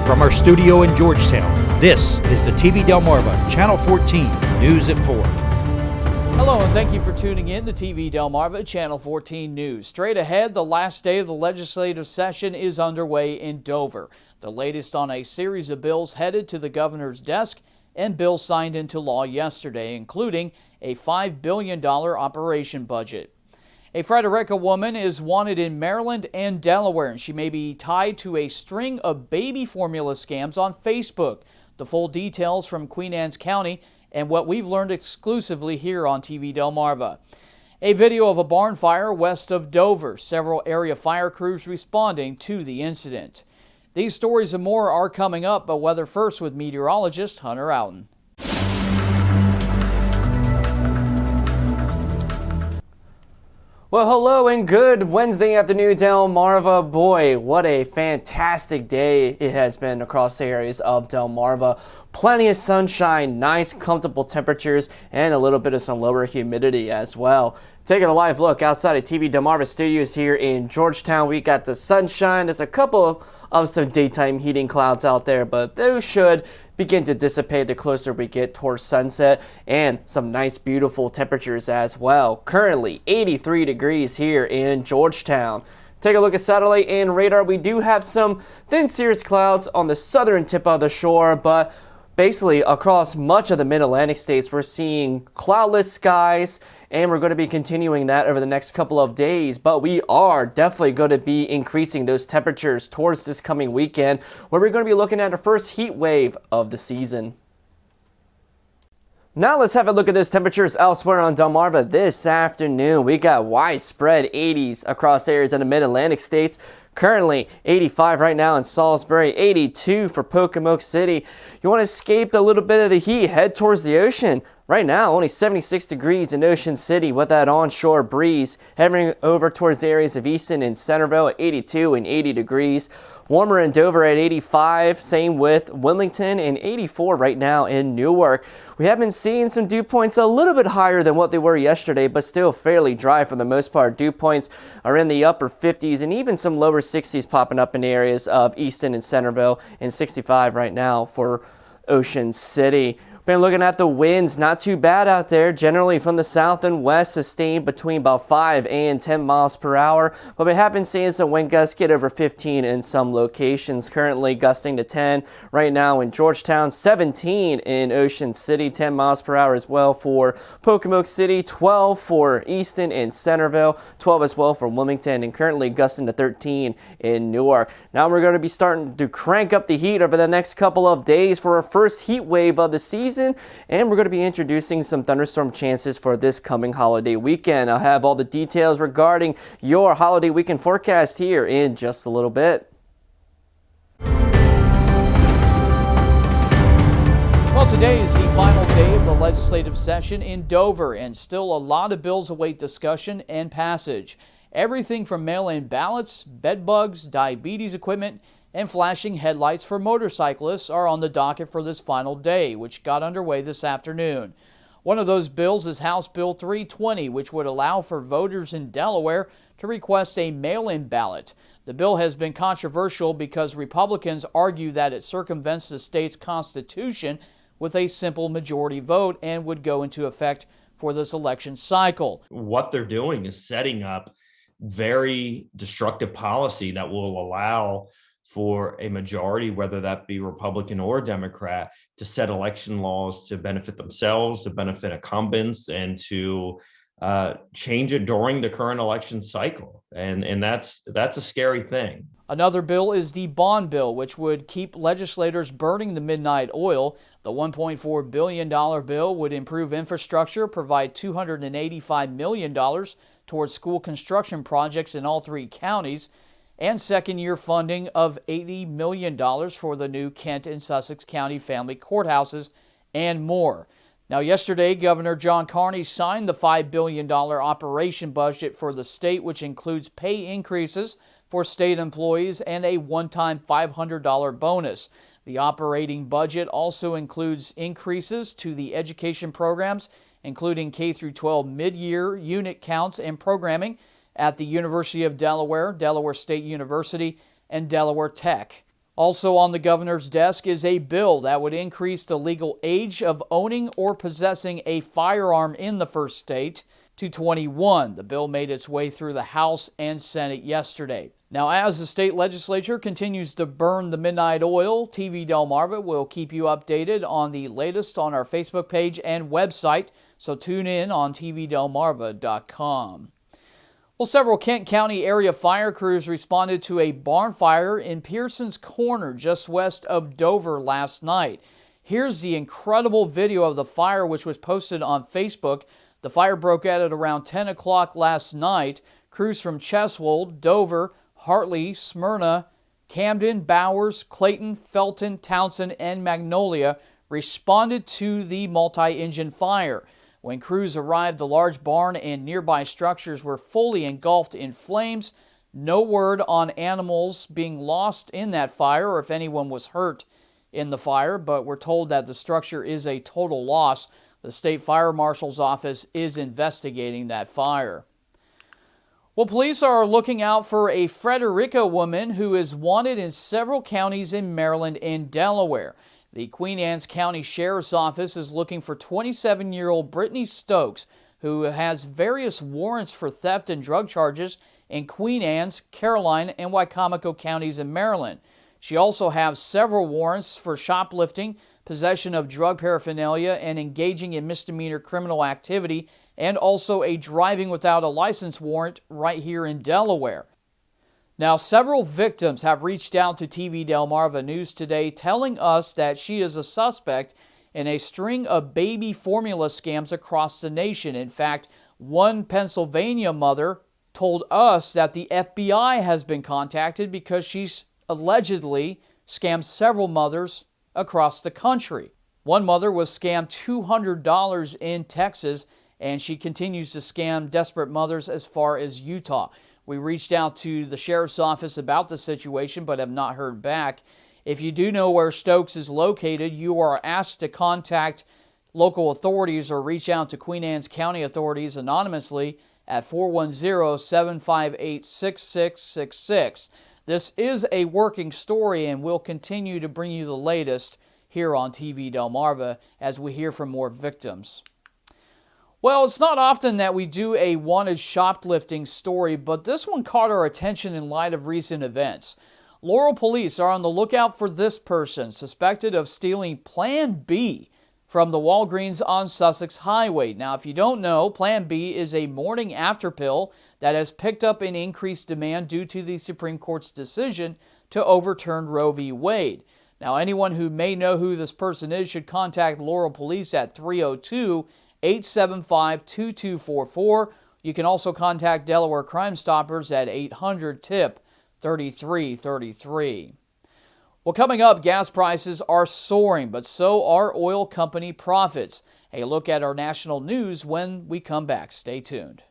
From our studio in Georgetown, this is the TV Delmarva Channel 14 News at 4. Hello and thank you for tuning in to TV Delmarva Channel 14 News. Straight ahead, the last day of the legislative session is underway in Dover. The latest on a series of bills headed to the governor's desk and bills signed into law yesterday, including a $5 billion operation budget. A Frederica woman is wanted in Maryland and Delaware, and she may be tied to a string of baby formula scams on Facebook. The full details from Queen Anne's County and what we've learned exclusively here on TV Delmarva. A video of a barn fire west of Dover, several area fire crews responding to the incident. These stories and more are coming up, but weather first with meteorologist Hunter Outen. Well, hello and good Wednesday afternoon, Delmarva. Boy, what a fantastic day it has been across the areas of Delmarva. Plenty of sunshine, nice comfortable temperatures, and a little bit of some lower humidity as well. Taking a live look outside of TV Delmarva Studios here in Georgetown, we got the sunshine. There's a couple of some daytime heating clouds out there, but those should begin to dissipate the closer we get towards sunset, and some nice beautiful temperatures as well. Currently 83 degrees here in Georgetown. Take a look at satellite and radar. We do have some thin cirrus clouds on the southern tip of the shore, but basically across much of the mid-Atlantic states, we're seeing cloudless skies, and we're going to be continuing that over the next couple of days. But we are definitely going to be increasing those temperatures towards this coming weekend, where we're going to be looking at the first heat wave of the season. Now let's have a look at those temperatures elsewhere on Delmarva this afternoon. We got widespread 80s across areas in the mid-Atlantic states. Currently 85 right now in Salisbury, 82 for Pocomoke City. You want to escape a little bit of the heat, head towards the ocean. Right now, only 76 degrees in Ocean City with that onshore breeze. Heading over towards the areas of Easton and Centerville at 82 and 80 degrees. Warmer in Dover at 85, same with Wilmington, and 84 right now in Newark. We have been seeing some dew points a little bit higher than what they were yesterday, but still fairly dry for the most part. Dew points are in the upper 50s and even some lower 60s popping up in areas of Easton and Centerville, and 65 right now for Ocean City. Been looking at the winds, not too bad out there. Generally from the south and west, sustained between about 5 and 10 miles per hour. But we have been seeing some wind gusts get over 15 in some locations. Currently gusting to 10 right now in Georgetown, 17 in Ocean City, 10 miles per hour as well for Pocomoke City, 12 for Easton and Centerville, 12 as well for Wilmington, and currently gusting to 13 in Newark. Now we're going to be starting to crank up the heat over the next couple of days for our first heat wave of the season. And we're going to be introducing some thunderstorm chances for this coming holiday weekend. I'll have all the details regarding your holiday weekend forecast here in just a little bit. Well, today is the final day of the legislative session in Dover, and still a lot of bills await discussion and passage. Everything from mail-in ballots, bed bugs, diabetes equipment, and flashing headlights for motorcyclists are on the docket for this final day, which got underway this afternoon. One of those bills is House Bill 320, which would allow for voters in Delaware to request a mail-in ballot. The bill has been controversial because Republicans argue that it circumvents the state's constitution with a simple majority vote and would go into effect for this election cycle. What they're doing is setting up very destructive policy that will allow for a majority, whether that be Republican or Democrat, to set election laws to benefit themselves, to benefit incumbents, and to change it during the current election cycle. And that's a scary thing. Another bill is the bond bill, which would keep legislators burning the midnight oil. The $1.4 billion bill would improve infrastructure, provide $285 million towards school construction projects in all three counties, and second-year funding of $80 million for the new Kent and Sussex County family courthouses, and more. Now, yesterday, Governor John Carney signed the $5 billion operation budget for the state, which includes pay increases for state employees and a one-time $500 bonus. The operating budget also includes increases to the education programs, including K-12 mid-year unit counts and programming at the University of Delaware, Delaware State University, and Delaware Tech. Also on the governor's desk is a bill that would increase the legal age of owning or possessing a firearm in the first state to 21. The bill made its way through the House and Senate yesterday. Now, as the state legislature continues to burn the midnight oil, TV Delmarva will keep you updated on the latest on our Facebook page and website, so tune in on tvdelmarva.com. Well, several Kent County area fire crews responded to a barn fire in Pearson's Corner just west of Dover last night. Here's the incredible video of the fire, which was posted on Facebook. The fire broke out at around 10 o'clock last night. Crews from Cheswold, Dover, Hartley, Smyrna, Camden, Bowers, Clayton, Felton, Townsend, and Magnolia responded to the multi-engine fire. When crews arrived, the large barn and nearby structures were fully engulfed in flames. No word on animals being lost in that fire or if anyone was hurt in the fire, but we're told that the structure is a total loss. The state fire marshal's office is investigating that fire. Well, police are looking out for a Frederica woman who is wanted in several counties in Maryland and Delaware. The Queen Anne's County Sheriff's Office is looking for 27-year-old Brittany Stokes, who has various warrants for theft and drug charges in Queen Anne's, Caroline, and Wicomico counties in Maryland. She also has several warrants for shoplifting, possession of drug paraphernalia, and engaging in misdemeanor criminal activity, and also a driving without a license warrant right here in Delaware. Now, several victims have reached out to TV Delmarva News today telling us that she is a suspect in a string of baby formula scams across the nation. In fact, one Pennsylvania mother told us that the FBI has been contacted because she's allegedly scammed several mothers across the country. One mother was scammed $200 in Texas, and she continues to scam desperate mothers as far as Utah. We reached out to the sheriff's office about the situation, but have not heard back. If you do know where Stokes is located, you are asked to contact local authorities or reach out to Queen Anne's County authorities anonymously at 410-758-6666. This is a working story, and we'll continue to bring you the latest here on TV Delmarva as we hear from more victims. Well, it's not often that we do a wanted shoplifting story, but this one caught our attention in light of recent events. Laurel police are on the lookout for this person, suspected of stealing Plan B from the Walgreens on Sussex Highway. Now, if you don't know, Plan B is a morning after pill that has picked up in increased demand due to the Supreme Court's decision to overturn Roe v. Wade. Now, anyone who may know who this person is should contact Laurel police at 302-875-2244. You can also contact Delaware Crime Stoppers at 800-TIP-3333. Well, coming up, gas prices are soaring, but so are oil company profits. A look at our national news when we come back. Stay tuned.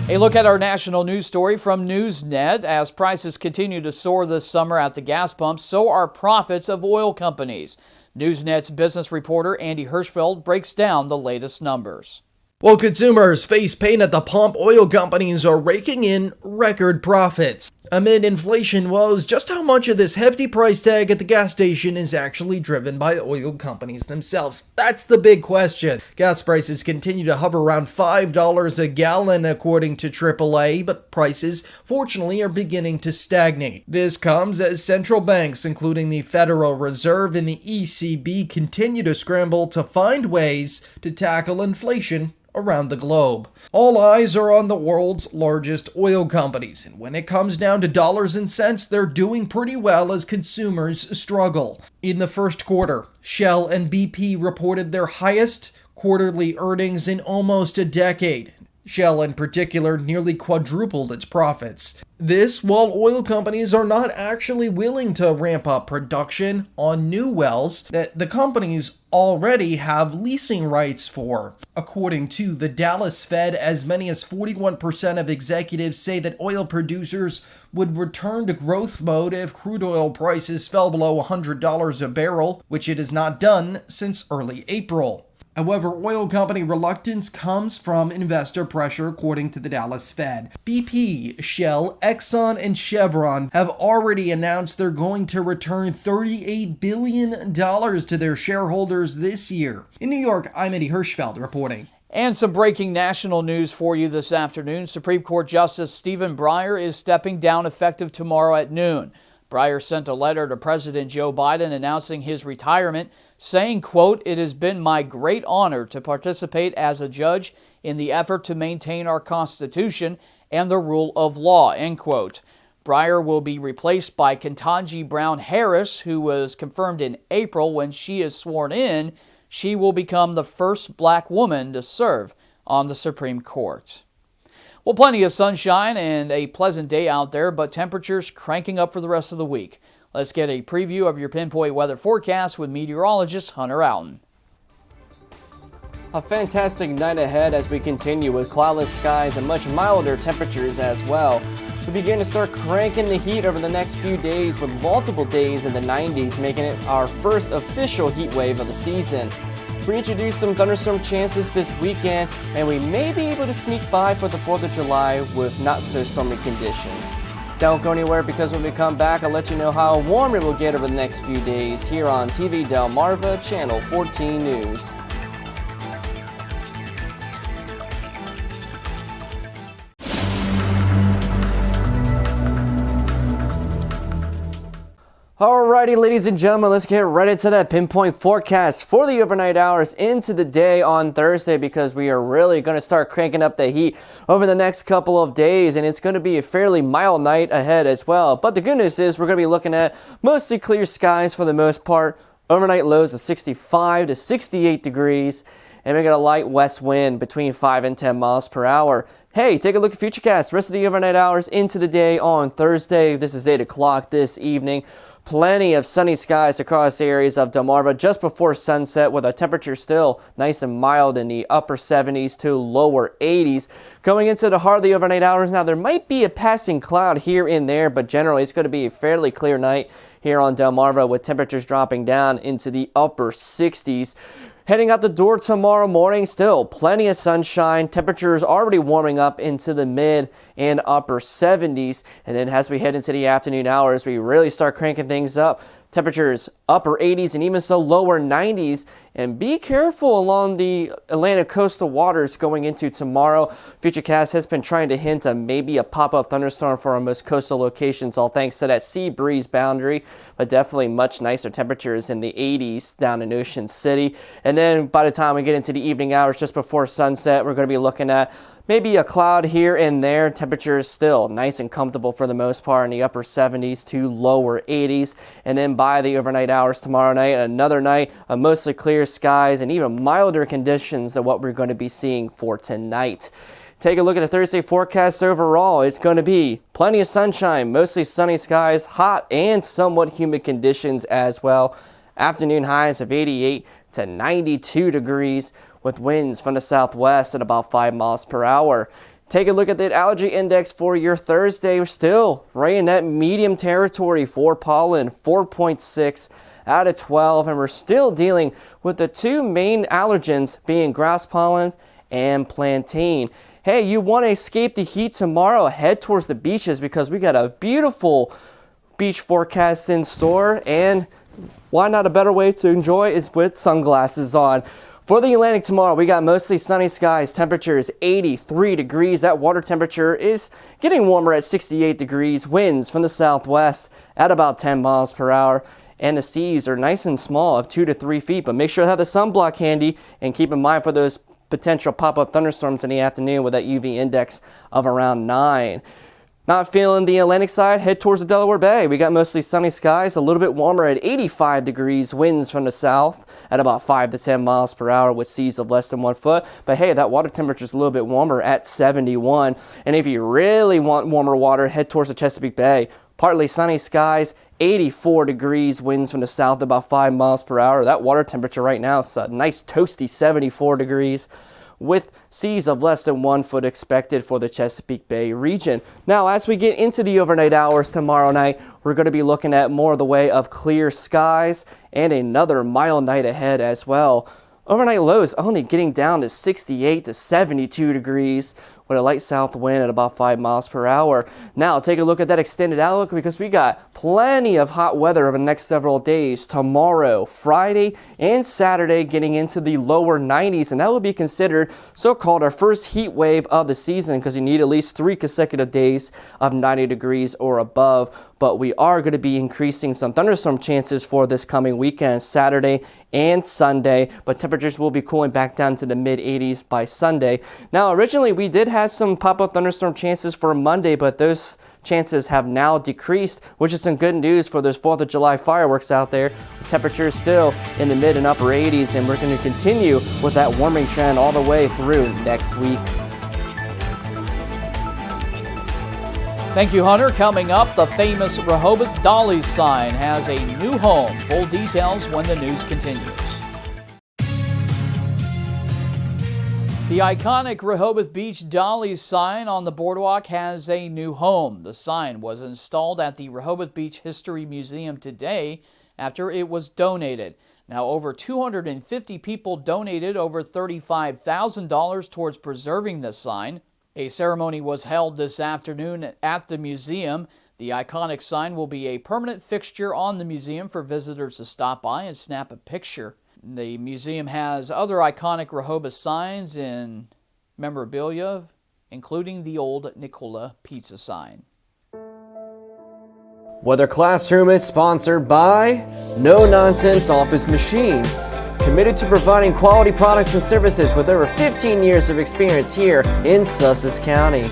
A look at our national news story from NewsNet. As prices continue to soar this summer at the gas pumps, so are profits of oil companies. NewsNet's business reporter Andy Hirschfeld breaks down the latest numbers. While consumers face pain at the pump, oil companies are raking in record profits. Amid inflation woes, just how much of this hefty price tag at the gas station is actually driven by oil companies themselves? That's the big question. Gas prices continue to hover around $5 a gallon according to AAA, but prices, fortunately, are beginning to stagnate. This comes as central banks, including the Federal Reserve and the ECB, continue to scramble to find ways to tackle inflation around the globe. All eyes are on the world's largest oil companies, and when it comes down to dollars and cents, they're doing pretty well as consumers struggle. In the first quarter, Shell and BP reported their highest quarterly earnings in almost a decade. Shell in particular nearly quadrupled its profits. This while oil companies are not actually willing to ramp up production on new wells that the companies already have leasing rights for. According to the Dallas Fed, as many as 41% of executives say that oil producers would return to growth mode if crude oil prices fell below $100 a barrel, which it has not done since early April. However, oil company reluctance comes from investor pressure, according to the Dallas Fed. BP, Shell, Exxon, and Chevron have already announced they're going to return $38 billion to their shareholders this year. In New York, I'm Eddie Hirschfeld reporting. And some breaking national news for you this afternoon. Supreme Court Justice Stephen Breyer is stepping down effective tomorrow at noon. Breyer sent a letter to President Joe Biden announcing his retirement, saying, quote, "It has been my great honor to participate as a judge in the effort to maintain our Constitution and the rule of law," end quote. Breyer will be replaced by Ketanji Brown Harris, who was confirmed in April. When she is sworn in, she will become the first black woman to serve on the Supreme Court. Well, plenty of sunshine and a pleasant day out there, but temperatures cranking up for the rest of the week. Let's get a preview of your pinpoint weather forecast with meteorologist Hunter Allen. A fantastic night ahead as we continue with cloudless skies and much milder temperatures as well. We begin to start cranking the heat over the next few days with multiple days in the 90s, making it our first official heat wave of the season. We introduce some thunderstorm chances this weekend, and we may be able to sneak by for the 4th of July with not-so-stormy conditions. Don't go anywhere, because when we come back, I'll let you know how warm it will get over the next few days here on TV Delmarva, Channel 14 News. Alrighty, ladies and gentlemen, let's get right into that pinpoint forecast for the overnight hours into the day on Thursday, because we are really going to start cranking up the heat over the next couple of days, and it's going to be a fairly mild night ahead as well. But the good news is we're going to be looking at mostly clear skies for the most part. Overnight lows of 65 to 68 degrees, and we got a light west wind between 5 and 10 miles per hour. Hey, take a look at Futurecast. Rest of the overnight hours into the day on Thursday. This is 8 o'clock this evening. Plenty of sunny skies across areas of Delmarva just before sunset, with a temperature still nice and mild in the upper 70s to lower 80s. Going into the heart of the overnight hours now, there might be a passing cloud here and there, but generally it's going to be a fairly clear night here on Delmarva, with temperatures dropping down into the upper 60s. Heading out the door tomorrow morning, still plenty of sunshine. Temperatures already warming up into the mid and upper 70s. And then as we head into the afternoon hours, we really start cranking things up. Temperatures upper 80s and even so lower 90s. And be careful along the Atlantic coastal waters going into tomorrow. Futurecast has been trying to hint at maybe a pop-up thunderstorm for our most coastal locations, all thanks to that sea breeze boundary. But definitely much nicer temperatures in the 80s down in Ocean City. And then by the time we get into the evening hours just before sunset, we're going to be looking at maybe a cloud here and there. Temperatures still nice and comfortable for the most part in the upper 70s to lower 80s. And then by the overnight hours tomorrow night, another night of mostly clear skies and even milder conditions than what we're going to be seeing for tonight. Take a look at the Thursday forecast overall. It's going to be plenty of sunshine, mostly sunny skies, hot and somewhat humid conditions as well. Afternoon highs of 88 to 92 degrees. With winds from the southwest at about 5 miles per hour. Take a look at the allergy index for your Thursday. We're still right in that medium territory for pollen, 4.6 out of 12. And we're still dealing with the two main allergens being grass pollen and plantain. Hey, you want to escape the heat tomorrow? Head towards the beaches, because we got a beautiful beach forecast in store. And why not, a better way to enjoy is with sunglasses on. For the Atlantic tomorrow, we got mostly sunny skies, temperatures 83 degrees. That water temperature is getting warmer at 68 degrees. Winds from the southwest at about 10 miles per hour. And the seas are nice and small of 2 to 3 feet. But make sure to have the sunblock handy, and keep in mind for those potential pop-up thunderstorms in the afternoon with that UV index of around 9. Not feeling the Atlantic side, head towards the Delaware Bay. We got mostly sunny skies, a little bit warmer at 85 degrees, winds from the south at about 5 to 10 miles per hour with seas of less than 1 foot. But hey, that water temperature is a little bit warmer at 71. And if you really want warmer water, head towards the Chesapeake Bay. Partly sunny skies, 84 degrees, winds from the south about 5 miles per hour. That water temperature right now is a nice toasty 74 degrees. With seas of less than 1 foot expected for the Chesapeake Bay region. Now, as we get into the overnight hours tomorrow night, we're going to be looking at more of the way of clear skies and another mild night ahead as well. Overnight lows only getting down to 68 to 72 degrees with a light south wind at about 5 miles per hour. Now take a look at that extended outlook because we got plenty of hot weather over the next several days. Tomorrow, Friday, and Saturday getting into the lower 90s, and that will be considered so-called our first heat wave of the season because you need at least 3 consecutive days of 90 degrees or above. But we are going to be increasing some thunderstorm chances for this coming weekend, Saturday and Sunday, but temperatures will be cooling back down to the mid-80s by Sunday. Now, originally we did have some pop-up thunderstorm chances for Monday, but those chances have now decreased, which is some good news for those 4th of July fireworks out there. Temperatures still in the mid and upper 80s, and we're going to continue with that warming trend all the way through next week. Thank you, Hunter. Coming up, the famous Rehoboth Dolly sign has a new home. Full details when the news continues. The iconic Rehoboth Beach Dolly sign on the Boardwalk has a new home. The sign was installed at the Rehoboth Beach History Museum today after it was donated. Now, over 250 people donated over $35,000 towards preserving the sign. A ceremony was held this afternoon at the museum. The iconic sign will be a permanent fixture on the museum for visitors to stop by and snap a picture. The museum has other iconic Rehoboth signs and memorabilia, including the old Nicola pizza sign. Weather Classroom is sponsored by No Nonsense Office Machines. Committed to providing quality products and services with over 15 years of experience here in Sussex County.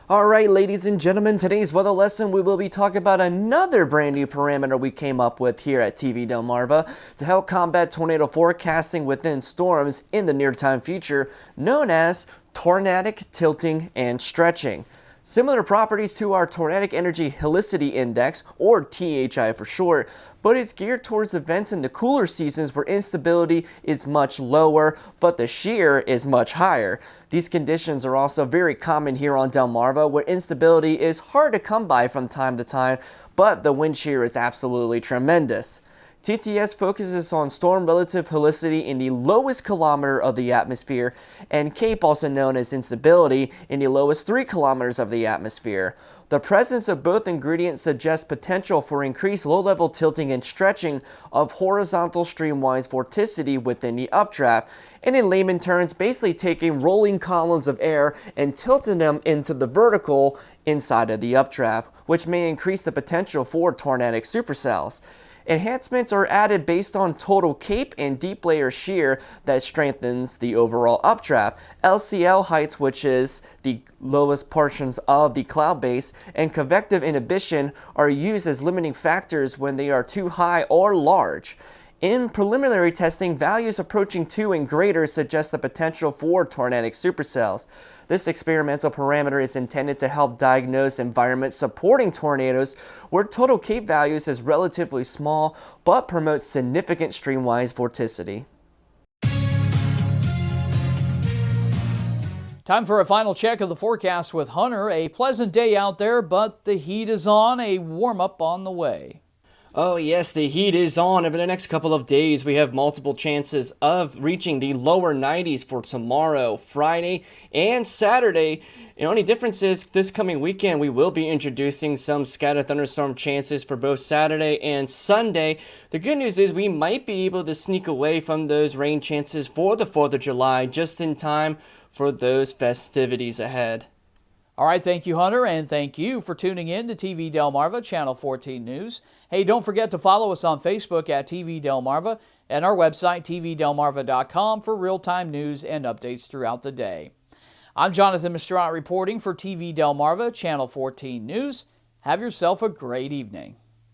Alright, ladies and gentlemen, today's weather lesson we will be talking about another brand new parameter we came up with here at TV Delmarva to help combat tornado forecasting within storms in the near-time future, known as tornadic tilting and stretching. Similar properties to our Tornadic Energy Helicity Index, or THI for short, but it's geared towards events in the cooler seasons where instability is much lower, but the shear is much higher. These conditions are also very common here on Delmarva, where instability is hard to come by from time to time, but the wind shear is absolutely tremendous. TTS focuses on storm relative helicity in the lowest kilometer of the atmosphere, and CAPE, also known as instability, in the lowest 3 kilometers of the atmosphere. The presence of both ingredients suggests potential for increased low-level tilting and stretching of horizontal streamwise vorticity within the updraft, and in layman terms, basically taking rolling columns of air and tilting them into the vertical inside of the updraft, which may increase the potential for tornadic supercells. Enhancements are added based on total CAPE and deep layer shear that strengthens the overall updraft. LCL heights, which is the lowest portions of the cloud base, and convective inhibition are used as limiting factors when they are too high or large. In preliminary testing, values approaching 2 and greater suggest the potential for tornadic supercells. This experimental parameter is intended to help diagnose environments supporting tornadoes where total CAPE values is relatively small but promotes significant streamwise vorticity. Time for a final check of the forecast with Hunter. A pleasant day out there, but the heat is on, a warm-up on the way. Oh yes, the heat is on. Over the next couple of days, we have multiple chances of reaching the lower 90s for tomorrow, Friday, and Saturday. The only difference is this coming weekend, we will be introducing some scattered thunderstorm chances for both Saturday and Sunday. The good news is we might be able to sneak away from those rain chances for the 4th of July just in time for those festivities ahead. All right, thank you, Hunter, and thank you for tuning in to TV Delmarva, Channel 14 News. Hey, don't forget to follow us on Facebook at TV Delmarva and our website, tvdelmarva.com, for real-time news and updates throughout the day. I'm Jonathan Mistrat reporting for TV Delmarva, Channel 14 News. Have yourself a great evening.